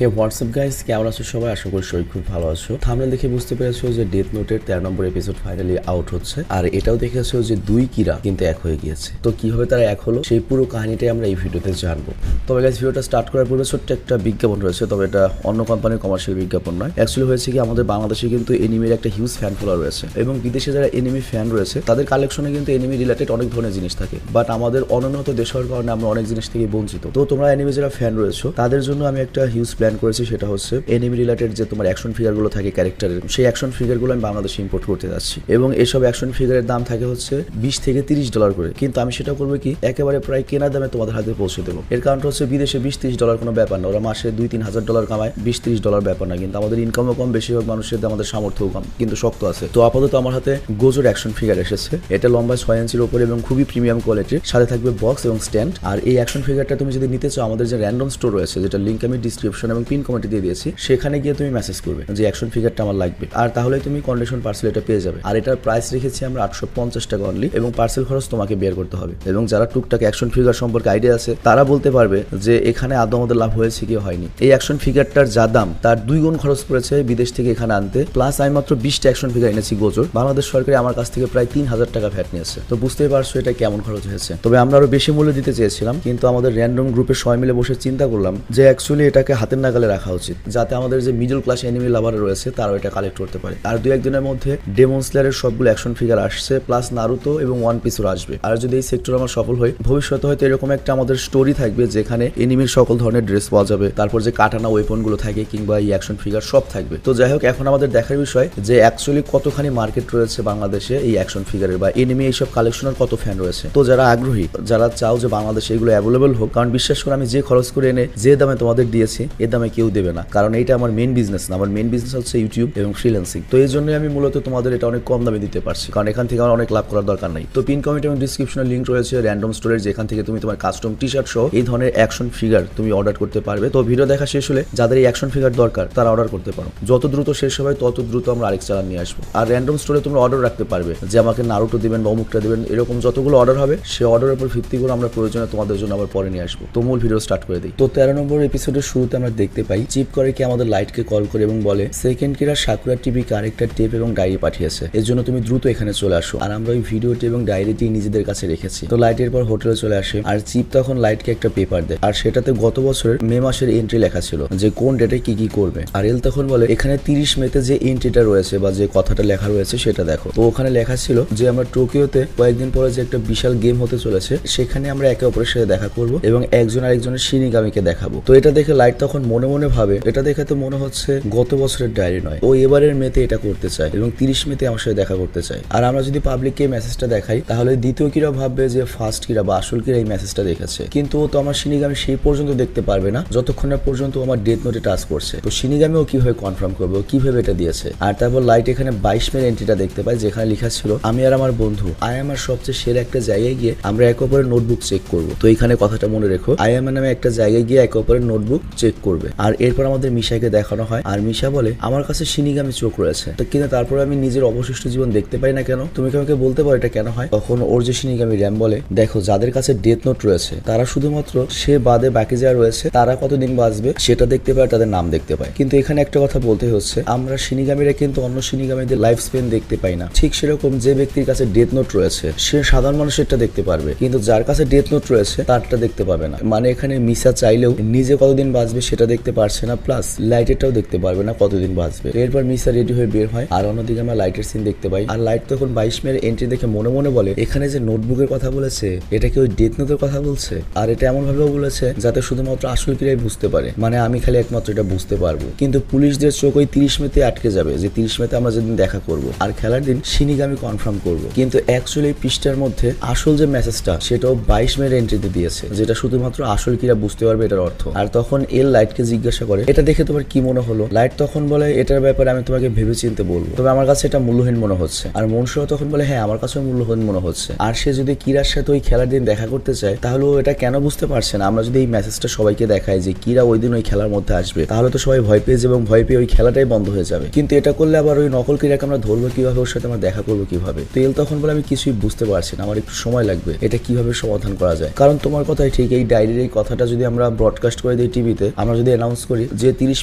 হে WhatsApp guys, কেমন আছো সবাই? আশা করি সবাই খুব ভালো আছো। থাম্বনেল দেখে বুঝতে পেরেছো যে ডেথ নোটের 13 নম্বর এপিসোড ফাইনালি আউট হচ্ছে, আর এটাও দেখেছো যে দুই কিরা কিন্তু এক হয়ে গিয়েছে। তো কিভাবে তারা এক হলো সেই পুরো কাহিনীটাই আমরা এই ভিডিওতে জানবো। তবে গাইস, ভিডিওটা স্টার্ট করার পূর্বে ছোট্ট একটা বিজ্ঞাপন রয়েছে, তবে এটা অন্য কোম্পানির কমার্শিয়াল বিজ্ঞাপন নয়। অ্যাকচুয়ালি হয়েছে কি, আমাদের বাংলাদেশে কিন্তু এনিমির একটা হিউজ ফ্যান ফলোয়ার রয়েছে, এবং বিদেশে যারা এনিমি ফ্যান রয়েছে তাদের কালেকশনে কিন্তু এনিমি রিলেটেড অনেক ধরনের জিনিস থাকে, বাট আমাদের অনুন্নত দেশ হওয়ার কারণে আমরা অনেক জিনিস থেকে বঞ্চিত। তো তোমরা এনিমি যারা ফ্যান রয়েছো তাদের জন্য আমি একটা হিউজ প্ল্যান করেছি, সেটা হচ্ছে এনিমি রিলেটেড যে তোমার অ্যাকশন ফিগার গুলো থাকে ক্যারেক্টারের, সেই অ্যাকশন ফিগার গুলো আমি বাংলাদেশে ইম্পোর্ট করতে যাচ্ছি, এবং এসব অ্যাকশন ফিগারের দাম থাকে হচ্ছে 20 থেকে 30 ডলার করে। কিন্তু আমি সেটা করবো কি, একেবারে প্রায় কেনা দামে তোমাদের হাতে পৌঁছে দেবো। এর কারণটা হচ্ছে বিদেশে 20-30 ডলার কোনো ব্যাপার না, ওরা মাসে 2-3 হাজার ডলার কামায়, 20-30 ডলার ব্যাপার না। কিন্তু আমাদের ইনকামও কম, বেশিরভাগ মানুষের আমাদের সামর্থ্যও কম, কিন্তু শক্ত আছে। তো আপাতত আমার হাতে গোজোর অ্যাকশন ফিগার এসেছে। এটা লম্বা 6 ইঞ্চির উপরে এবং খুবই প্রিমিয়াম কোয়ালিটির, সাথে থাকবে বক্স এবং স্ট্যান্ড। আর এই অ্যাকশন ফিগারটা তুমি যদি নিতে চাও, আমাদের যে র্যান্ডম স্টোর রয়েছে, যেটা লিঙ্ক আমি ডিসক্রিপশন এবং পিন কমেন্টে দিয়ে দিয়েছি, সেখানে গিয়ে তুমি মেসেজ করবে যে অ্যাকশন ফিগারটা আমার লাগবে, আর তাহলে তুমি কন্ডিশন পার্সেল এটা পেয়ে যাবে। আর এটার প্রাইস রেখেছি আমরা 850 টাকা অনলি, এবং পার্সেল খরচ তোমাকে বের করতে হবে। এবং যারা টুকটাক অ্যাকশন ফিগার সম্পর্কে আইডিয়া আছে তারা বলতে পারবে যে এখানে আদৌ আমাদের লাভ হয়েছে কি হয়নি। এই অ্যাকশন ফিগারটার যা দাম তার 2 গুণ খরচ পড়েছে বিদেশ থেকে এখানে আনতে, প্লাস আমি মাত্র 20টা অ্যাকশন ফিগার এনেছি গোজোর। বাংলাদেশ সরকার আমার কাছ থেকে প্রায় 3000 টাকা ভ্যাট নিয়েছে। তো বুঝতেই পারছো এটা কেমন খরচ হয়েছে। তবে আমরা আরো বেশি মূল্য দিতে চেয়েছিলাম, কিন্তু আমাদের র্যান্ডম গ্রুপে সবাই মিলে বসে চিন্তা করলাম যে অ্যাকচুয়ালি এটাকে হাতের নাগালে রাখা উচিত, যাতে আমাদের যে মিডল ক্লাস এনিমি লাভার রয়েছে তারাও এটা কালেক্ট করতে পারে। আর 2-1 দিনের মধ্যে ডেমন স্লেয়ারের সবগুলো অ্যাকশন ফিগার আসছে, প্লাস নারুতো এবং ওয়ান পিসও আসবে। আর যদি এই সেক্টর আমার সফল হয়, ভবিষ্যতে হয়তো এরকম একটা আমাদের স্টোরি থাকবে যেখানে এনিমির সকল ধরনের ড্রেস পাওয়া যাবে, তারপর যে কাটানা ওয়েপন গুলো থাকে কিংবা এই অ্যাকশন ফিগার সব থাকবে। তো যাই হোক, এখন আমাদের দেখার বিষয় যে অ্যাকচুয়ালি কতখানি মার্কেট রয়েছে বাংলাদেশে এই অ্যাকশন ফিগারের বা এনিমি এইসব কালেকশনের কত ফ্যান রয়েছে। তো যারা আগ্রহী, যারা চাও যে বাংলাদেশে এগুলো অ্যাভেলেবল হোক, কারণ বিশ্বাস করে আমি যে খরচ করে এনে যে দামে তোমাদের দিয়েছি এ দামে কেউ দেবে না, কারণ এইটা আমার মেইন বিজনেস না। আমার মেইন বিজনেস হচ্ছে ইউটিউব এবং ফ্রিল্যান্সিং। তো এই জন্যই আমি মূলত তোমাদের এটা অনেক কম দামে দিতে পারছি, কারণ এখান থেকে আমার অনেক লাভ করার দরকার নাই। তো পিন কমেন্ট এবং ডিসক্রিপশনে লিঙ্ক রয়েছে র্যান্ডম স্টোরের, যেখান থেকে তুমি তোমার কাস্টম টি শার্ট সহ এই ধরনের অ্যাকশন ফিগার তুমি অর্ডার করতে পারবে। তো ভিডিও দেখা শেষ হলে যাদের এই অ্যাকশন ফিগার দরকার তারা অর্ডার করতে পারো। যত দ্রুত শেষ হবে তত দ্রুত আমরা আরেক চালান নিয়ে আসবো। আর র্যান্ডম স্টোরে তোমরা অর্ডার রাখতে পারবে যে আমাকে নারুটো দিবেন বা অমুকটা দিবেন, এরকম যতগুলো অর্ডার হবে সে অর্ডারের উপর ভিত্তি করে আমরা প্রয়োজনে তোমাদের জন্য আবার পরে নিয়ে আসবো। তো মূল ভিডিও স্টার্ট করে দিই। তো 13 নম্বর এপিসোডের শুরুতে আমরা দেখতে পাই চিপ করে কি আমাদের লাইটকে কল করে এবং বলে সেকেন্ড কিরা সাকুরা টিভিকে আরেকটা টেপ এবং ডায়েরি পাঠিয়েছে, এর জন্য তুমি দ্রুত এখানে চলে আসো। আর আমরা ওই ভিডিওটি এবং ডায়েরিটি নিজেদের কাছে রেখেছি। তো লাইটের পর হোটেলে চলে আসে, আর চিপ তখন লাইটকে একটা পেপার দেয়, আর সেটাতে গত বছরের মে মাসের এন্ট্রি লেখা ছিল যে কোন ডেটে কি কি করবে। আর এল তখন বলে এখানে 30 মেতে যে এন্ট্রিটা রয়েছে বা যে কথাটা লেখা রয়েছে সেটা দেখো। তো ওখানে লেখা ছিল যে আমরা টোকিওতে কয়েকদিন পরে যে একটা বিশাল গেম হতে চলেছে, সেখানে আমরা একে অপরের সাথে দেখা করব এবং একজন আরেকজনের শিনিগামিকে দেখাবো। তো এটা দেখে লাইট তখন মনে মনে ভাবে, এটা দেখে তো মনে হচ্ছে গত বছরের ডায়েরি নয়, ও এবারের মেতে এটা করতে চায় এবং 30 মেতে আমার সাথে দেখা করতে চায়। আর আমরা যদি পাবলিককে মেসেজটা দেখাই, তাহলে দ্বিতীয় কিরা ভাববে যে ফার্স্ট কিরা বা আসল কিরা এই মেসেজটা দেখেছে, কিন্তু ও তো আমার শিনিগামি সেই পর্যন্ত দেখতে পারবে না যতক্ষণ না পর্যন্ত আমার ডেথ নোটে টাচ করছে। তো শিনিগামিও কিভাবে কনফার্ম করবে কিভাবে এটা দিয়েছে। আর তারপর লাইট এখানে 22 মের এন্ট্রিটা দেখতে পাই, যেখানে লেখা ছিল আমি আর আমার বন্ধু আই আমার সবচেয়ে সেরা একটা জায়গায় গিয়ে আমরা একে অপরের নোটবুক চেক করব। তো এখানে কথাটা মনে রেখো, আই এম নামে একটা জায়গায় গিয়ে একে অপরের নোটবুক চেক করবে। আর এরপর আমাদের মিশাকে দেখানো হয়, আর মিশা বলে আমার কাছে শিনিগামি চোখ রয়েছে, তো কিন্তু তারপরে আমি নিজের অবশিষ্ট জীবন দেখতে পাই না কেন, তুমি কি আমাকে বলতে পারো এটা কেন হয়। তখন ওর যে শিনিগামি র্যাম বলে দেখো যাদের কাছে ডেথ নোট রয়েছে তারা শুধুমাত্র সে বাদে বাকি যারা রয়েছে তারা কতদিন বাঁচবে সেটা দেখতে পায়, তাদের নাম দেখতে পায়। কিন্তু এখানে একটা কথা বলতে হচ্ছে, আমরা শিনিগামিরা কিন্তু অন্য শিনিগামিদের লাইফ স্পেন দেখতে পাই না। ঠিক সেরকম যে ব্যক্তির কাছে ডেথ নোট রয়েছে সে সাধারণ মানুষেরটা দেখতে পারবে, কিন্তু যার কাছে ডেথ নোট রয়েছে তারটা দেখতে পাবে না। মানে এখানে মিশা চাইলেও নিজে কতদিন বাঁচবে সেটা দেখতে পারছে না, প্লাস লাইটেরটাও দেখতে পারবে না কতদিন বাঁচবে। এরপর মিশা রেডি হয়ে বের হয়, আর অন্যদিকে আমরা লাইটের সিন দেখতে পাই। আর লাইট তখন 22 মের এন্ট্রি দেখে মনে মনে বলে এখানে যে নোটবুকের কথা বলেছে এটা কি ওই ডেথ নোটের কথা বলছে, আর এটা এমন ভাবে বলেছে যাতে শুধুমাত্র আসল কিরাই বুঝতে পারে, মানে আমি খালি একমাত্র এটা বুঝতে পারবো। কিন্তু পুলিশদের চোখ ওই 30 মেতে আটকে যাবে যে 30 মেতে আমরা যেদিন দেখা করব আর খেলার দিন শিনিগামি কনফার্ম করব। কিন্তু অ্যাকচুয়ালি এই পৃষ্ঠার মধ্যে আসল যে মেসেজটা সেটাও 22 মের এন্ট্রিতে দিয়েছে, যেটা শুধুমাত্র আসল কিরা বুঝতে পারবে এটার অর্থ। আর তখন এল লাইটকে জিজ্ঞাসা করে এটা দেখে তোমার কি মনে হলো। লাইট তখন বলে এটার ব্যাপারে আমি তোমাকে ভেবে চিনতে বলবো, তবে আমার কাছে এটা মূল্যহীন মনে হচ্ছে। আর মনসুরা তখন বলে হ্যাঁ আমার কাছেও মূল্যহীন মনে হচ্ছে। আর সে যদি কিরার সাথে ওই খেলার দিন দেখা করতে চায় তাহলে ও এটা কেন বুঝতে পারছে না। আমরা যদি এই মেসেজটা সবাইকে দেখাই যে কিরা ওই দিন ওই খেলার মধ্যে আসবে, তাহলে তো সবাই ভয় পেয়ে যাবে এবং ভয় পেয়ে ওই খেলাটাই বন্ধ হয়ে যাবে। কিন্তু এটা করলে আবার ওই নকল কিরাকে আমরা ধরবো কিভাবে, ওর সাথে আমরা দেখা করবো কিভাবে। তো এল তখন বলে আমি কিছুই বুঝতে পারছি না, আমার একটু সময় লাগবে, এটা কিভাবে সমাধান করা যায়। কারণ তোমার কথাই ঠিক, এই ডায়েরির এই কথাটা যদি আমরা ব্রডকাস্ট করে দিই টিভিতে, আমরা যদি অ্যানাউন্স করি যে 30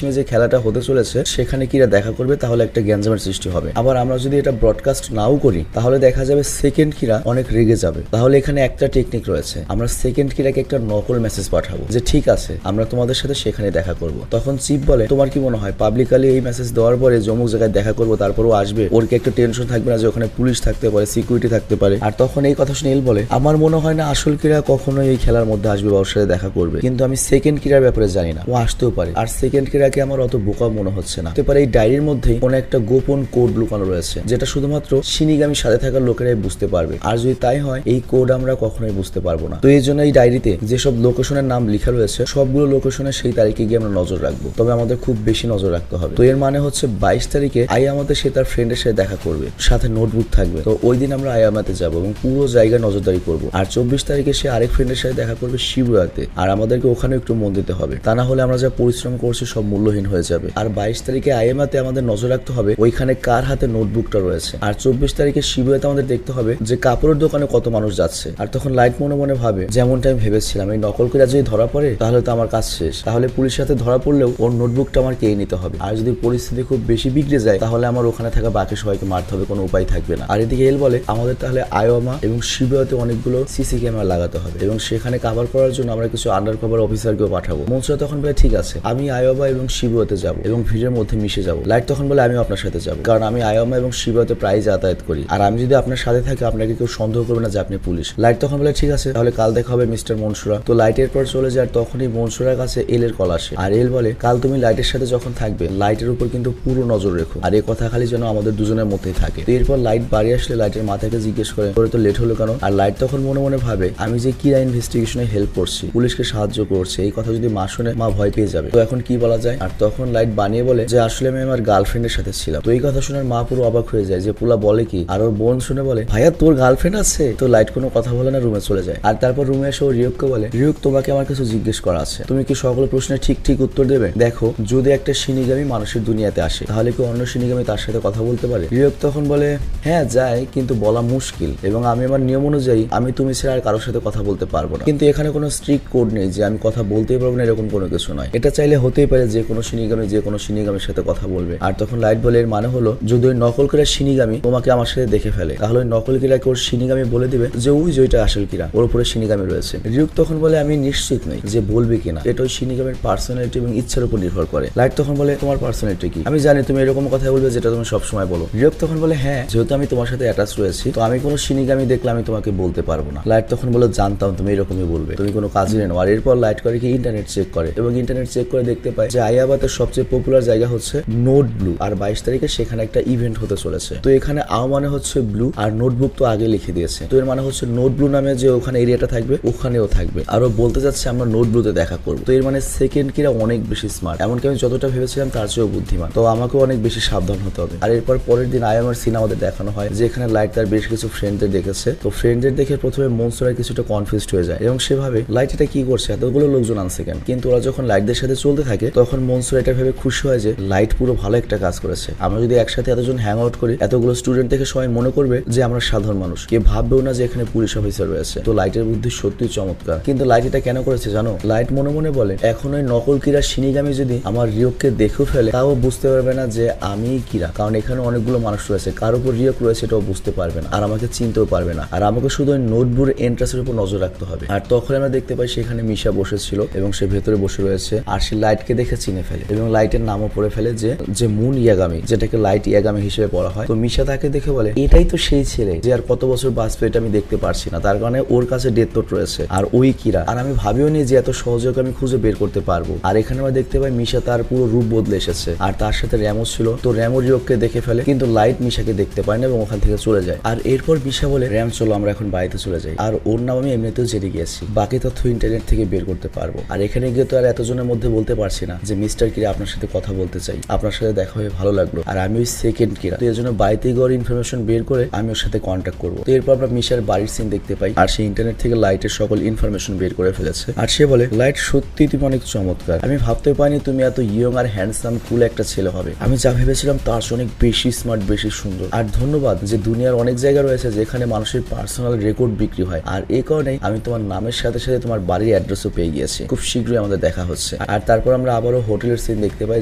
মে যে খেলাটা হতে চলেছে সেখানে কিরা দেখা করবে, তাহলে একটা গ্যাঞ্জামের সৃষ্টি হবে। আবার আমরা যদি এটা ব্রডকাস্ট নাও করি তাহলে দেখা যাবে সেকেন্ড কিরা অনেক রেগে যাবে। তাহলে এখানে একটা টেকনিক রয়েছে, আমরা সেকেন্ড কিরাকে একটা নকল মেসেজ পাঠাবো যে ঠিক আছে আমরা তোমাদের সাথে সেখানে দেখা করব। তখন চিফ বলে তোমার কি মনে হয় পাবলিকালি এই মেসেজ দেওয়ার পরে জমুক জায়গায় দেখা করবো তারপরও আসবে? ওর কি একটা টেনশন থাকবে না যে ওখানে পুলিশ থাকতে পারে, সিকিউরিটি থাকতে পারে? আর তখন এই কথা শুনে এল বলে আমার মনে হয় না আসল কিরা কখনো এই খেলার মধ্যে আসবে বা ওর সাথে দেখা করবে, কিন্তু আমি সেকেন্ড কিরার ব্যাপারে জানি না, ও আসতেও পারে। আর সেকেন্ড কিরাকে আমার অত বোকা মনে হচ্ছে না, হতে পারে এই ডায়েরির মধ্যেই কোনো একটা গোপন কোড লুকানো রয়েছে যেটা শুধুমাত্র শিনিগামির সাথে থাকা লোকেরাই বুঝতে পারবে। আর যদি তাই হয় এই কোড আমরা কখনোই বুঝতে পারবো না। তো এই জন্য এই ডায়েরিতে যেসব লোকেশনের নাম লেখা রয়েছে সবগুলো লোকেশনে সেই তারিখে গিয়ে আমরা নজর রাখবো, তবে আমাদের খুব বেশি নজর রাখতে হবে। তো এর মানে হচ্ছে 22 তারিখে আয়ামাতে সে তার ফ্রেন্ডের সাথে দেখা করবে, সাথে নোটবুক থাকবে। তো ওই দিন আমরা আয়ামাতে যাবো এবং পুরো জায়গায় নজরদারি করবো। আর 24 তারিখে সে আরেক ফ্রেন্ডের সাথে দেখা করবে শিবুয়াতে, আর আমাদেরকে ওখানে একটু মন দিতে হবে, তা না হলে আমরা যা পরিশ্রম করছি সব মূল্যহীন হয়ে যাবে। আর 22 তারিখে আয়ামাতে আমাদের নজর রাখতে হবে ওইখানে কার হাতে নোটবুকটা রয়েছে। আর 24 তারিখে শিবুয়াতে আমাদের দেখতে হবে যে কাপড়ের দোকানে কত মানুষ যাচ্ছে। আর তখন লাইট মনে মনে ভাবে যেমনটা আমি ভেবেছিলাম এই নকল করে যদি ধরা পড়ে তাহলে তো আমার কাজ শেষ, তাহলে পুলিশের সাথে ধরা পড়লেও ওর নোটবুকটা আমার কে নিতে হবে। আর যদি পরিস্থিতি খুব বেশি বিগড়ে যায় তাহলে আমার ওখানে থাকা বাকি সবাইকে মারতে হবে, কোনো উপায় থাকবে না। আর এদিকে এল বলে আমাদের তাহলে আয়োমা এবং শিবুয়াতে অনেকগুলো সিসি ক্যামেরা লাগাতে হবে এবং সেখানে কভার করার জন্য আমরা কিছু আন্ডার কভার অফিসারকেও পাঠাবো। মনসুরা তখন বলে ঠিক আছে আমি আয়োমা এবং শিবুয়াতে যাব এবং ভিড়ের মধ্যে মিশে যাব। লাইট তখন বলে আমি আপনার সাথে যাব, কারণ আমি আয়োমা এবং শিবুয়াতে প্রায় যাতায়াত করি, আর আমি যদি আপনার সাথে থাকি আপনাকে কেউ সন্দেহ করবে না যে আপনি পুলিশ। লাইট তখন বলে ঠিক আছে তাহলে কাল দেখা হবে মিস্টার মনসুরা। তো লাইটের পর চলে যায়, আর তখনই মনসুরার কাছে এল এর কল আসে। আর এল বলে কাল তুমি লাইটের সাথে যখন থাকবে লাইটের উপর কিন্তু পুরো নজর রেখো, আর এই কথা খালি যেন আমাদের দুজনের মধ্যেই থাকে। তো এরপর লাইট বাড়ি আসলে লাইটের মাথাকে জিজ্ঞেস করে তো লেট হলো কেন? আর লাইট তখন মনে মনে ভাবে আমি যে কিরা ইনভেস্টিগেশনে হেল্প করছি, পুলিশকে সাহায্য করছে, এই কথা যদি মা শুনে মা ভয় পেয়ে যাবে, তো এখন কি বলা যায়? আর তখন লাইট বানিয়ে বলে যে আসলে আমি আমার গার্লফ্রেন্ডের সাথে ছিলাম। তো এই কথা শুনে মা পুরো অবাক হয়ে যায় যে পুলা বলে কি। আর ওর বোন শুনে বলে ভাইয়া তোর গার্লফ্রেন্ড আছে? তো লাইট কোনো কথা বলে না, রুমে চলে যায়। আর তারপর রুমে এসে ও রিয়ককে বলে রিয়ক তোমাকে আমার কিছু জিজ্ঞেস করা আছে, তুমি কি সকল প্রশ্নের ঠিক ঠিক উত্তর দেবে? দেখো যদি একটা শিনিগামী মানুষের দুনিয়াতে আসে তাহলে কি অন্য শিনিগামী তার সাথে কথা বলতে পারে? রিয়ক তখন বলে হ্যাঁ যায়, কিন্তু বলা মুশকিল, এবং আমি আমার নিয়ম অনুযায়ী আমি তুমি ছাড়া আর কারোর সাথে কথা বলতে পারবো না। কিন্তু এখানে কোনো স্ট্রিক্ট কোড নেই যে আমি কথা বলতেই পারবো না, এরকম কোনো কিছু নয়। এটা চাইলে হতেই পারে যে কোনো শিনিগামী যে কোনো শিনিগামীর সাথে কথা বলবে। আর তখন লাইট বলে এর মানে হলো যদি ওই নকল কিরা শিনিগামী তোমাকে আমার সাথে দেখে ফেলে তাহলে ওই নকল কিরাকে ওর শিনিগামী বলে দিবে যে ওই যে ওইটা আসল কিরা, ওর উপরে শিনিগামী রয়েছে। রিয়ক তখন বলে আমি নিশ্চিত নই যে বলবে কিনা, এটা ওই শিনিগামীর পার্সোনালিটি এবং ইচ্ছার উপর নির্ভর করে। লাইট তখন বলে তোমার পার্সোনালিটি কি? আমি জানি তুমি এরকম কথা বলবে যেটা তুমি সবসময় বলো। রিয়ক তখন বলে হ্যাঁ যেহেতু আমি তোমার সাথে অ্যাটাচ রয়েছি তো আমি কোনো শিনিগামী দেখলে আমি তোমাকে বলতে পারবো না। লাইট তখন বলে জানতাম তুমি এরকমই বলবে, তুমি কোনো কাজই নেই। আর এরপর লাইট করে কি ইন্টারনেট চেক করে এবং ইন্টারনেট চেক করে দেখতে পায় যে আয়াবাদের সবচেয়ে পপুলার জায়গা হচ্ছে নোট ব্লু, আর 22 তারিখে সেখানে একটা ইভেন্ট হতে চলেছে। তো এখানে আও মানে হচ্ছে ব্লু আর নোটবুক তো আগে লিখে দিয়েছে, তো এর মানে হচ্ছে নোট ব্লু নামে যে ওখানে এরিয়াটা থাকবে ওখানেও থাকবে। আরো বলতে যাচ্ছে আমরা নোট ব্লুতে দেখা করবো। তো এর মানে সেকেন্ড কিরা অনেক বেশি স্মার্ট, এমনকি আমি যতটা ভেবেছিলাম তার চেয়েও বুদ্ধিমান। তো আমাকেও অনেক বেশি সাবধান হতে হবে। আর এরপর পরের দিন আয়ামার সিন আমাদের দেখানো হয় যে এখানে লাইট তার বেশ কিছু ফ্রেন্ডদের দেখেছে। তো ফ্রেন্ডদের দেখে প্রথমে মনসুরা কিছুটা কনফিউজড হয়ে যায় এবং সেভাবে লাইট এটা কি করছে, এতগুলো লোকজন আনছে কেন? কিন্তু ওরা যখন লাইটদের সাথে চলতে থাকে তখন মনসুরা এটা ভেবে খুশি হয় যে লাইট পুরো ভালো একটা কাজ করেছে। আমরা যদি একসাথে এতজন হ্যাং আউট করি এতগুলো স্টুডেন্ট দেখে সবাই মনে করবে যে আমরা সাধারণ মানুষ, কে ভাববেও না যে এখানে পুলিশ অফিসার রয়েছে। তো লাইটের বুদ্ধি সত্যি চমৎকার। কিন্তু লাইট এটা কেন করেছে জানো? লাইট মনে মনে বলে এখন ওই নকল কিরা শিনিগামী যদি আমার রিয়ককে দেখেও ফেলে তাও বুঝতে পারবে না যে আমি কিরা, কারণ এখানে অনেকগুলো মানুষ রয়েছে, কার উপর রিয়ক রয়েছে এটাও বুঝতে পারবে না, আর আমাকে চিনতেও পারবে না। আর আমাকে শুধু ওই নোটবুর এন্ট্রান্সের উপর নজর রাখতে হবে। আর তখন আমরা দেখতে পাই সেখানে মিশা বসেছিল এবং সে ভেতরে বসে রয়েছে, আর সে লাইটকে দেখে চিনে ফেলে এবং লাইটের নামও পড়ে ফেলে যে মুন ইয়াগামি, যেটাকে লাইট ইয়াগামি হিসেবে পড়া হয়। তো মিশা তাকে দেখে বলে এটাই তো সেই ছেলে যে আর কত বছর বাঁচবে এটা আমি দেখতে পারছি না, তার কারণে ওর কাছে ডেথ নোট রয়েছে আর ওই কিরা, আর আমি ভাবিও নি যে এত সহজে আমি খুঁজে বের করতে পারবো। আর এখানে আমরা দেখতে পাই মিশা তার পুরো রূপ বদলে এসেছে, আর তার সাথে র্যামো ছিল। তো র্যামো রিয়ককে দেখে ফেলে, কিন্তু লাইট মিশাকে দেখতে পায় না এবং ওখান থেকে চলে যায়। আর এরপর মিশা বলে র্যাম চলো আমরা এখন বাড়িতে চলে যাই, আর ওর নাম আমি এমনিতেও জেনে গিয়েছি, বাকি তথ্য ইন্টারনেট থেকে বের করতে পারবো। আর এখানে গিয়ে তো আর এতজনের মধ্যে বলতে পারছি না যে মিস্টার কিরা আপনার সাথে কথা বলতে চাই, আপনার সাথে দেখা হয়ে ভালো লাগলো, আর আমি ওই সেকেন্ড কিরা। তো এর জন্য বাড়িতে গিয়ে ইনফরমেশন বের করে আমি ওর সাথে কন্ট্যাক্ট করবো। তো এরপর আমরা মিশার বাড়ির সিন দেখতে পাই, আর সে ইন্টারনেট থেকে লাইটের সকল ইনফরমেশন বের করে ফেলেছে। আর সে বলে লাইট সত্যি তুমি অনেক চমৎকার, আমি ভাবতে পারিনি তুমি এত ইয়ং আর হ্যান্ডসাম কুল একটা ছেলে হবে, আমি যা ভেবেছিলাম তার অনেক বেশি স্মার্ট, বেশি সুন্দর। আর ধন্যবাদ যে দুনিয়ার অনেক জায়গা রয়েছে যেখানে মানুষের পার্সোনাল রেকর্ড বিক্রি হয়, আর এই কারণেই আমি তোমার নামের সাথে সাথে তোমার বাড়ির অ্যাড্রেসও পেয়ে গিয়েছি। খুব শীঘ্রই আমাদের দেখা হচ্ছে। হচ্ছে। আর তারপর আমরা আবারও হোটেলের সিন দেখতে পাই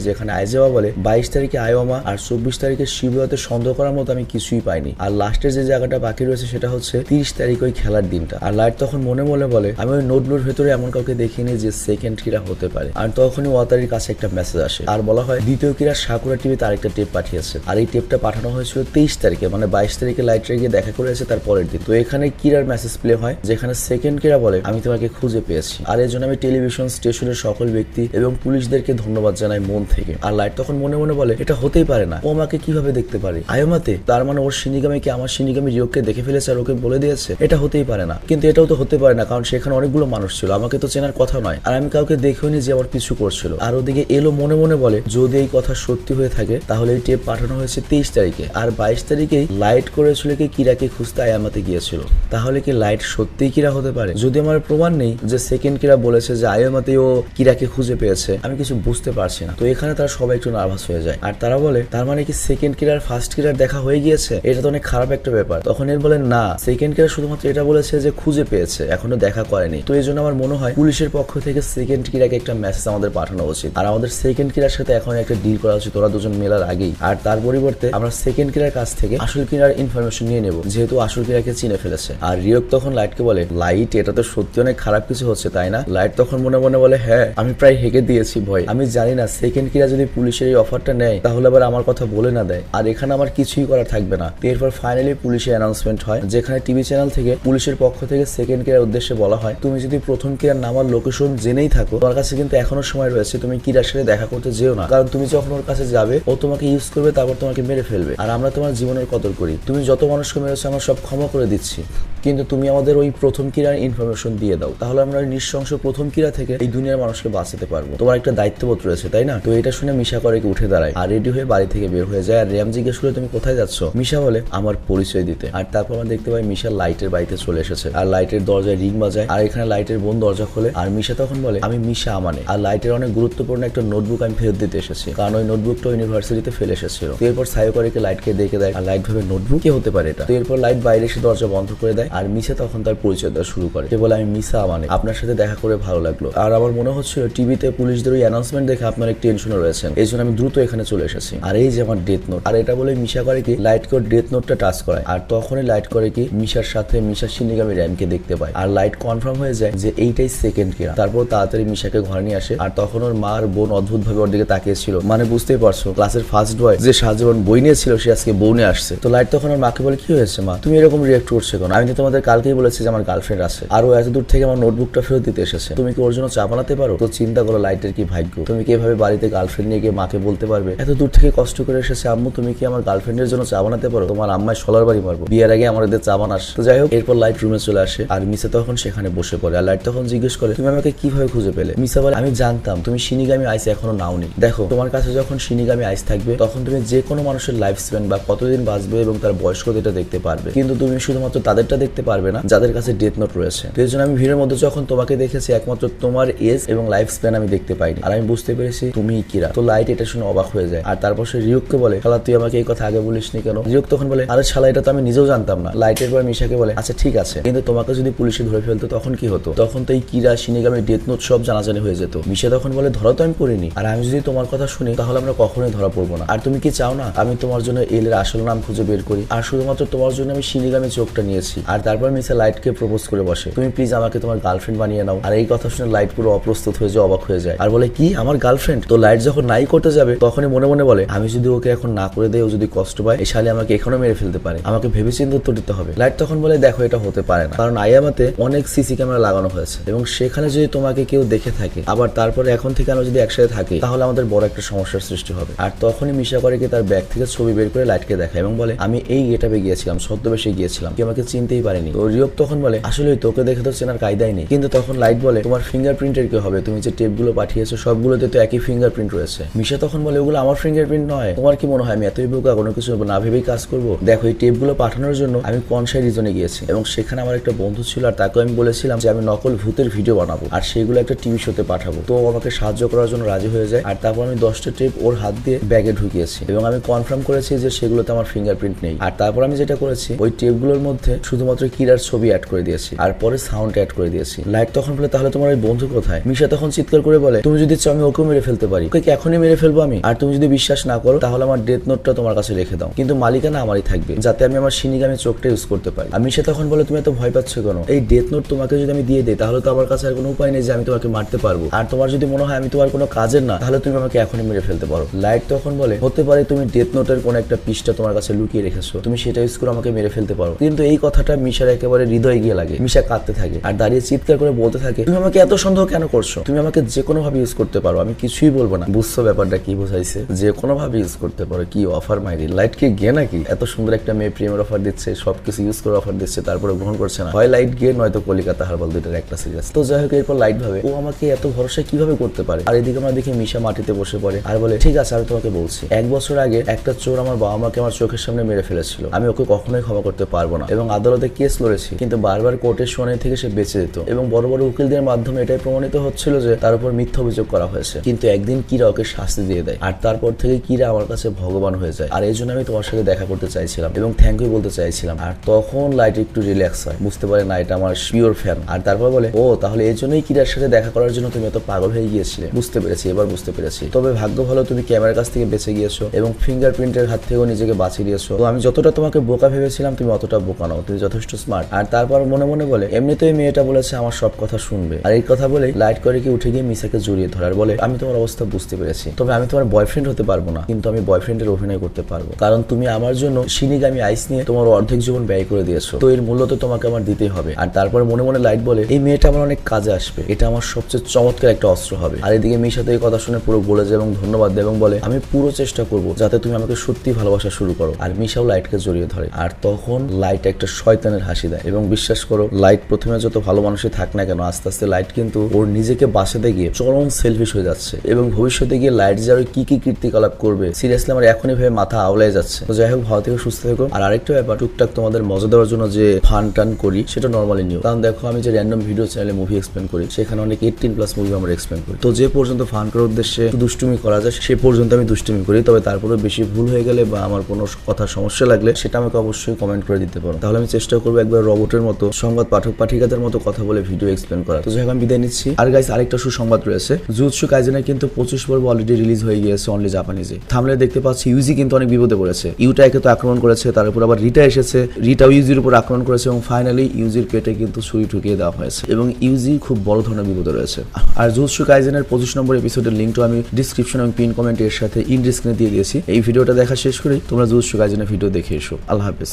যেখানে আইজাওয়া বলে 22 তারিখে আয়োমা আর 24 তারিখে শিবুয়াতে সন্দেহ করার মতো আমি কিছুই পাইনি। আর লাস্টের যে জায়গাটা বাকি রয়েছে সেটা হচ্ছে 30 তারিখ ওই খেলার দিনটা। আর লাইট তখন মনে মনে বলে আমি ওই নোটগুলোর ভেতরে এমন কাউকে দেখিনি যে সেকেন্ড কিরা হতে পারে। আর তখনই ওয়াতারির কাছে একটা মেসেজ আসে আর বলা হয় দ্বিতীয় কিরা সাকুরা টিভিতে আরেকটা টেপ পাঠিয়েছে। আর এই টেপটা পাঠানো হয়েছিল 23 তারিখে, মানে 22 তারিখে লাইটরে গিয়ে দেখা করে এসে তার পরের দিন। তো এখানে কিরার মেসেজ প্লে হয় যেখানে সেকেন্ড কিরা বলে আমি তোমাকে খুঁজে পেয়েছি, আর এর জন্য আমি টেলিভিশন স্টেশনের সকল ব্যক্তি এবং পুলিশদেরকে ধন্যবাদ জানাই মন থেকে। আর লাইট তখন মনে মনে বলে এটা হতেই পারে না, ও আমাকে কিভাবে দেখতে পারে আয়োমাতে, তার মানে ওর শিনিগামী কি আমার শিনিগামী রিওকে দেখে ফেলেছে আর ওকে বলে দিয়েছে, এটা হতেই পারে না। কিন্তু এটাও তো হতে পারে না কারণ সেখানে অনেকগুলো মানুষ ছিল, আমাকে তো চেনার কথা নয়, আর আমি কাউকে দেখিওনি যে আমার পিছু করছিল। আর ওদিকে এলো মনে মনে বলে যদি এই কথা সত্যি হয়ে থাকে তাহলে এই টেপ পাঠানো হয়েছে 23 তারিখে আর 22 তারিখেই লাইট করেছিল কি কিরাকে খুঁজতে আয়ামাতে গিয়েছিল। তাহলে কি লাইট সত্যিই কিরা হতে পারে? যদি আমার প্রমাণ নেই যে সেকেন্ড কিরা বলেছে যে আয়ামাতে ও কিরাকে খুঁজে পেয়েছে, আমি কিছু বুঝতে পারছি না। তো এখানে তারা সবাই একটু নার্ভাস হয়ে যায় আর তারা বলে তার মানে কি সেকেন্ড কিরার ফার্স্ট কিরার দেখা হয়ে গিয়েছে, এটা তো অনেক খারাপ একটা ব্যাপার। তখন এর বলে না, সেকেন্ড কিরা শুধুমাত্র এটা বলেছে যে খুঁজে পেয়েছে, এখনো দেখা করেনি। তো এই জন্য আমার মনে হয় পুলিশের পক্ষ থেকে সেকেন্ড কিরাকে একটা মেসেজ আমাদের পাঠানো উচিত আর আমাদের সেকেন্ড কিরার সাথে এখন একটা ডিল করা উচিত ওরা দুজন মেলার আগেই। আর তার পরিবর্তে আমরা সেকেন্ড কিরার কাছ থেকে আসল কিরার ইনফরমেশন নিয়ে নেব যেহেতু আসল কিরাকে চিনে ফেলেছে। আর রিওক তখন লাইটকে বলে লাইট এটা তো সত্যি অনেক খারাপ কিছু হচ্ছে তাই না? লাইট তখন মনে মনে বলে হ্যাঁ আমি প্রায় হেগে দিয়েছি ভয়, আমি জানি না সেকেন্ড কিরা যদি পুলিশের এই অফারটা নেয় তাহলে আবার আমার কথা বলে না দেয় আর এখানে আমার কিছুই করার থাকবে না। এরপর ফাইনালি পুলিশের অ্যানাউন্সমেন্ট হয় যেখানে টিভি চ্যানেল থেকে পুলিশের পক্ষ থেকে সেকেন্ড কিরার উদ্দেশ্যে বলা হয় তুমি যদি প্রথম কিরার নামার লোকেশন জেনেই থাকো তোমার কাছে কিন্তু এখনো সময় রয়েছে, তুমি কিরার সাথে দেখা করতে যেও না, কারণ তুমি যখন ওর কাছে যাবে ও তোমাকে ইউজ করবে তারপর তোমাকে মেরে ফেলবে আর আমরা তোমার জীবনের কদর করি, তুমি যত মানুষকে মেরেছো আমরা সব ক্ষমা করে দিচ্ছি, কিন্তু তুমি আমাদের ওই প্রথম কিরার ইনফরমেশন দিয়ে দাও তাহলে আমরা ওই নিঃশংস প্রথম কিরা থেকে এই দুনিয়ার মানুষকে বাঁচাতে পারবো, তোমার একটা দায়িত্ববোধ রয়েছে তাই না? তো এটা শুনে মিশা করে উঠে দাঁড়ায় আর রেডি হয়ে বাড়ি থেকে বের হয়ে যায়। আর রিয়াম জিজ্ঞেস করে তুমি কোথায় যাচ্ছ? মিশা বলে আমার পরিচয় দিতে। আর তারপর আমরা দেখতে পাই মিশা লাইটের বাড়িতে চলে এসেছে আর লাইটের দরজায় রিং বাজায় আর এখানে লাইটের বোন দরজা খোলে আর মিশা তখন বলে আমি মিশা আমানে আর লাইটের অনেক গুরুত্বপূর্ণ একটা নোটবুক আমি ফেরত দিতে এসেছি কারণ ওই নোটবুকটা ইউনিভার্সিটিতে ফেলে এসেছিল। তো এরপর সায়োকারিকে লাইটকে দেখে দেয় আর লাইট ভাবে নোটবুক কি হতে পারে এটা। তো এরপর লাইট বাইরে এসে দরজা বন্ধ করে দেয় আর মিশা তখন তার পরিচয় দেওয়া শুরু করে। সে বলে আমি মিশা আমানে, আপনার সাথে দেখা করে ভালো লাগলো আর আমার মনে হচ্ছিল টিভিতে পুলিশদের ওই অ্যানাউন্সমেন্ট দেখে আপনার এক টেনশনে রয়েছেন, এই জন্য আমি দ্রুত এখানে চলে এসেছি আর এই যে আমার ডেথ নোট। আর এটা বলে মিশা করে কি লাইটকে ডেথ নোটটা টাচ করায় আর তখনই লাইট করে কি মিশার সাথে মিশার শিনিগামী র্যামকে দেখতে পায় আর লাইট কনফার্ম হয়ে যায় যে এইটাই সেকেন্ড কিরা। তারপর তাড়াতাড়ি মিশাকে ঘরে নিয়ে আসে আর তখন ওর মা আর বোন অদ্ভুত ভাবে ওর দিকে তাকিয়েছিল, মানে বুঝতেই পারছো ক্লাসের ফার্স্ট বয় যে সারাজীবন বই নিয়েছিল সে আজকে বউ নিয়ে আসছে। তো লাইট তখন ওর মাকে বলে কি হয়েছে মা, তুমি এরকম রিয়েক্ট করছো কেন? আমি তো তোমাদের কালকেই বলেছি যে আমার গার্লফ্রেন্ড আছে আর ও এত দূর থেকে আমার নোটবুকটা ফেরত দিতে এসেছে, তুমি কি ওর জন্য চা বানাতে পারো? তো চিন্তা করো লাইটের কি ভাগ্য, তুমি কি এভাবে বাড়িতে গার্লফ্রেন্ড নিয়ে গিয়ে মাকে বলতে পারবে এত দূর থেকে কষ্ট করে এসেছে আম্মু তুমি কি আমার গার্লফ্রেন্ডের জন্য চা বানাতে পারো? তোমার আম্মায় সলার বাড়ি মারবো, বিয়ের আগে আমাদের চা বানাস। তো যাই হোক এরপর লাইট রুমে চলে আসে আর মিসা তখন সেখানে বসে পড়ে আর লাইট তখন জিজ্ঞেস করে তুমি আমাকে কিভাবে খুঁজে পেলে? মিসা বলে আমি জানতাম তুমি শিনিগামী আইস এখনো নাওনি, দেখো তোমার কাছে যখন শিনিগামী আইস থাকবে তখন তুমি যে কোনো মানুষের লাইফ স্প্যান বা কতদিন বাঁচবে এবং তার বয়স কত এটা দেখতে পারবে, কিন্তু তুমি শুধুমাত্র তাদেরটা দেখতে পারবে না যাদের কাছে ডেথ নোট রয়েছে। তো এই জন্য আমি ভিড়ের মধ্যে যখন তোমাকে দেখেছি একমাত্র তোমার এজ এবং লাইফ স্প্যান আমি দেখতে পাইনি আর আমি বুঝতে পেরেছি তুমি কিরা। তো লাইট এটা শুনে অবাক হয়ে যায় আর তারপর সে রিউককে বলে শালা তুই আমাকে এই কথা আগে বলিসনি কেন? রিউক তখন বলে আরে শালা এটা তো আমি নিজেও জানতাম না। লাইটের পর মিশাকে বলে আচ্ছা ঠিক আছে কিন্তু তোমাকে যদি পুলিশে ধরে ফেলতো তখন কি হতো? তখন তো এই কিরা শিনিগামী ডেথ নোট সব জানাজানি হয়ে যেত। মিশা তখন বলে ধরা তো আমি পড়িনি আর আমি যদি তোমার কথা শুনি তাহলে আমরা কখনোই ধরা পড়বো না। আর তুমি কি চাও না আমি তোমার জন্য এলের আসল নাম খুঁজে বের করি? আর শুধুমাত্র তোমার জন্য আমি শিনিগামী চোখটা নিয়েছি। আর তারপর মিশা লাইটকে প্রপোজ করে বসে তুমি প্লিজ আমাকে তোমার গার্লফ্রেন্ড বানিয়ে নাও। আর এই কথা শুনে লাইট পুরো অপ্রস্তুত হয়ে যায়, অবাক হয়ে যায় আর বলে কি আমার গার্লফ্রেন্ড? তো লাইট যখন নাই করতে যাবে তখনই মনে মনে বলে আমি যদি ওকে এখন না করে দেয় ও যদি কষ্ট পায় এই শালি আমাকে এখনো মেরে ফেলতে পারে, আমাকে ভেবেচিন্তে উত্তর দিতে হবে। লাইট তখন বলে দেখো এটা হতে পারে না কারণ আয়ামাতে অনেক সিসি ক্যামেরা লাগানো হয়েছে এবং সেখানে যদি তোমাকে কেউ দেখে থাকে আবার তারপরে এখন থেকে আমরা যদি একসাথে থাকি তাহলে আমাদের বড় একটা সমস্যার সৃষ্টি হবে। আর তখনই মিশা করে কি তার ব্যাগ থেকে ছবি বের করে লাইটকে দেখায় এবং বলে আমি এই গেটআপে গিয়েছিলাম, ছদ্মবেশে গিয়েছিলাম, কেউ আমাকে চিনতেই পারেনি। তো রিওক তখন বলে আসলে তোকে দেখে তো চেনার কায়দাই নেই। কিন্তু তখন লাইট বলে তোমার ফিঙ্গারপ্রিন্টের কি হবে? তুমি যে টেপগুলো পাঠিয়েছো সবগুলোতে তো একই ফিঙ্গারপ্রিন্ট রয়েছে। মিশা তখন বলে ওগুলো আমার ফিঙ্গারপ্রিন্ট নয়, তোমার কি মনে হয় আমি এতই বোকা কোনো কিছু না ভেবেই কাজ করবো? দেখো এই টেপগুলো পাঠানোর জন্য আমি কনসাই রিজনে গিয়েছি এবং সেখানে আমার একটা বন্ধু ছিল আর তাকে আমি বলেছিলাম যে আমি নকল ভূতের ভিডিও বানাবো আর সেগুলো একটা টিভি শোতে পাঠাবো। তো আমাকে সাহায্য করার জন্য রাজি হয়ে যায় আর তারপর আমি 10টা টেপ ওর হাত দিয়ে ব্যাগে ঢুকিয়েছি এবং আমি কনফার্ম করেছি যে সেগুলোতে আমার ফিঙ্গারপ্রিন্ট নেই। আর তারপর আমি যেটা করেছি ওই টেপগুলোর মধ্যে শুধুমাত্র কিরার ছবি অ্যাড করে দিয়েছি আর পরে সাউন্ড অ্যাড করে দিয়েছি। লাইট তখন বলে তাহলে তোমার ওই বন্ধু কোথায়? মিশা তখন চিৎকার করে বলে তুমি যদি চাও আমি ওকেও মেরে ফেলতে পারি, ওকে কি এখনই মেরে ফেলবো আমি, আর তুমি যদি বিশ্বাস না করো তাহলে আমার ডেথ নোটটা তোমার কাছে রেখে দাও, কিন্তু মালিকানা আমারই থাকবে, যাতে আমি আমার শিনিগামি চোখটা ইউজ করতে পারি। আর মিশা তখন বলে তুমি এত ভয় পাচ্ছ কেন, এই ডেথ নোট তোমাকে যদি আমি দিয়ে দিই তাহলে তো আমার কাছে আর কোনো উপায় নেই যে আমি তোমাকে মারতে পারবো, আর তোমার যদি মনে হয় আমি তোমার কোনো কাজের না তাহলে তুমি আমাকে এখনই মেরে ফেলতে পারো। লাইট তখন বলে হতে পারে তুমি ডেথ নোটের কোনো একটা পিসটা তোমার কাছে লুকিয়ে রেখেছো, তুমি সেটা ইউজ করে আমাকে মেরে ফেলতে পারো। কিন্তু এই কথাটা মিশার একেবারে হৃদয়ে গিয়ে লাগে। মিশা কাঁদতে থাকে আর দাঁড়িয়ে চিৎকার করে বলতে থাকে তুমি আমাকে এত সন্দেহ কেন করছো, তুমি আমাকে যে কোনো ভাবে ইউজ করতে পারো, আমি কিছুই বলবো না। বুঝছো ব্যাপারটা কি বোঝাইছে, যে কোনো ভাবে ইউজ করতে পারো, কি অফার মাইরি। লাইট কি গে নাকি, এত সুন্দর একটা মেয়ে প্রেমের অফার দিচ্ছে, সবকিছু ইউজ করে অফার দিচ্ছে, তারপরে গ্রহণ করছে না। হয় লাইট গে নয়তো কলিকাতা হারবাল, দুইটার একটা সিরিয়াস। তো যাই হোক এরপর লাইট ভাবে ও আমাকে এত ভরসা কিভাবে করতে পারে, আর এদিকে আমরা দেখি মিশা মাটিতে বসে পড়ে আর বলে ঠিক আছে আমি তোমাকে বলছি, 1 বছর আগে একটা চোর আমার বাবা মাকে আমার চোখের সামনে মেরে ফেলেছিল, আমি ওকে কখনোই ক্ষমা করতে পারবো না, এবং আদালতে কেস লড়েছি কিন্তু বারবার কোর্টের শুনানি থেকে সে বেঁচে যেত, এবং বড় বড় উকিলদের মাধ্যমে এটাই প্রমাণিত হচ্ছিল যে তার উপর মিথ্যা অভিযোগ করা হয়েছে। কিন্তু একদিন কিরা ওকে শাস্তি দিয়ে দেয়, আর তারপর থেকে কিরা আমার কাছে ভগবান হয়ে যায়, আর এই জন্য আমি তোমার সাথে দেখা করতে চাইছিলাম এবং থ্যাংক ইউ বলতে চাইছিলাম। আর তখন লাইট একটু রিল্যাক্স হয়, বুঝতে পারে না এটা আমার পিওর ফ্যান। আর তারপর বলে ও তাহলে এই জন্যই কিরার সাথে দেখা করার জন্য তুমি এত পাগল হয়ে গিয়েছিলে, বুঝতে পেরেছি, এবার বুঝতে পেরেছি। তবে ভাগ্য ভালো তুমি ক্যামেরার কাছ থেকে বেঁচে গিয়েছো এবং ফিঙ্গারপ্রিন্টের হাত থেকেও নিজেকে বাঁচিয়ে দিয়েছো। তো আমি যতটা তোমাকে বোকা ভেবেছিলাম তুমি অতটা বোকা নও, তুমি যথেষ্ট স্মার্ট। আর তারপর মনে মনে বলে এমনিতেই মেয়েটা বলেছে আমার সব কথা শুনবে। আর এই কথা বলে লাইট করে কি উঠে গিয়ে মিশাকে জড়িয়ে ধরার বলে আমি তোমার অবস্থা বুঝতে পেরেছি, তবে আমি তোমার বয়ফ্রেন্ড হতে পারবো না, কিন্তু আমি বয়ফ্রেন্ডের অভিনয় করতে পারবো, কারণ তুমি আমার জন্য শিনিগামি আইস নিয়ে তোমার অর্ধেক জীবন ব্যয় করে দিয়েছো, তো এর মূল্য তো তোমাকে আমার দিতেই হবে। আর তারপর মনে মনে লাইট বলে এই মেয়েটা আমার অনেক কাজে আসবে, এটা আমার সবচেয়ে চমৎকার একটা অস্ত্র হবে। আর এদিকে মিশা তো এই কথা শুনে পুরো বলে যায় এবং ধন্যবাদ দেয় এবং বলে আমি পুরো চেষ্টা করবো যাতে তুমি আমাকে সত্যি ভালোবাসা শুরু করো। আর মিশাও লাইটকে জড়িয়ে ধরে, আর তখন লাইট একটা শয়তানের হাসি দেয়, এবং বিশ্বাস করো লাইট প্রথমে যত ভালো মানুষই থাক না কেন আস্তে আস্তে লাইট কিন্তু ওর নিজেকে বাঁচাতে গিয়ে চরম সেলফিশ হয়ে যাচ্ছে, এবং ভবিষ্যতে গিয়ে লাইট যে আরো কি কি কীর্তিকলাপ করবে সিরিয়াসলি আমার এখনই ভেবে মাথা আওলায় যাচ্ছে। তো যাই হোক ভালো থেকে সুস্থ থেকো। আর আরেকটা ব্যাপার, টুকটাক তোমাদের মজা দেওয়ার জন্য যে ফান টান করি সেটা নর্মালি নিও, কারণ দেখো আমি যে র্যান্ডম ভিডিও চ্যানেলে মুভি এক্সপ্লেন করি সেখানে অনেক 18+ মুভি আমরা এক্সপ্লেন করি, তো যে পর্যন্ত ফান করার উদ্দেশ্যে দুষ্টুমি করা যায় সে পর্যন্ত আমি দুষ্টুমি করি, তবে তারপরে বেশি ভুল হয়ে গেলে বা আমার কোনো কথা সমস্যা লাগলে সেটা আমাকে অবশ্যই কমেন্ট করে দিতে পারো, তাহলে আমি চেষ্টা করবো একবার রবটের মতো সংবাদ পাঠক পাঠিকাদের মতো কথা বলে ভিডিও এক্সপ্লেন করা। তো যাই হোক আমি বিদায় নিচ্ছি। আর গাইস আরেকটা সুসংবাদ রয়েছে, জুজুৎসু কাইজেনের কিন্তু 25 পর্ব অলরেডি রিলিজ হয়ে গিয়েছে অনলি জাপানিজে। থাম্বনেলে দেখতে পাচ্ছি ইউজি কিন্তু অনেক বিপদে পড়েছে, ইউটাকে তো আক্রমণ করেছে, তার উপর আবার রিটা এসেছে, রিটাও ইউজির উপর আক্রমণ করেছে, এবং ফাইনালি ইউজির পেটে কিন্তু ছুরি ঠুকিয়ে দেওয়া হয়েছে, এবং ইউজি খুব বড় ধরনের বিপদে রয়েছে। আর জুজুৎসু কাইজেনের 25 নম্বর এপিসোডের লিঙ্কটা আমি ডিসক্রিপশন এবং পিন কমেন্টের সাথে ইন ডিসক্রিপশনে দিয়ে দিয়েছি। এই ভিডিওটা দেখা শেষ করেই তোমরা জুজুৎসু কাইজেনের ভিডিও দেখে এসো। আল্লাহ হাফেজ।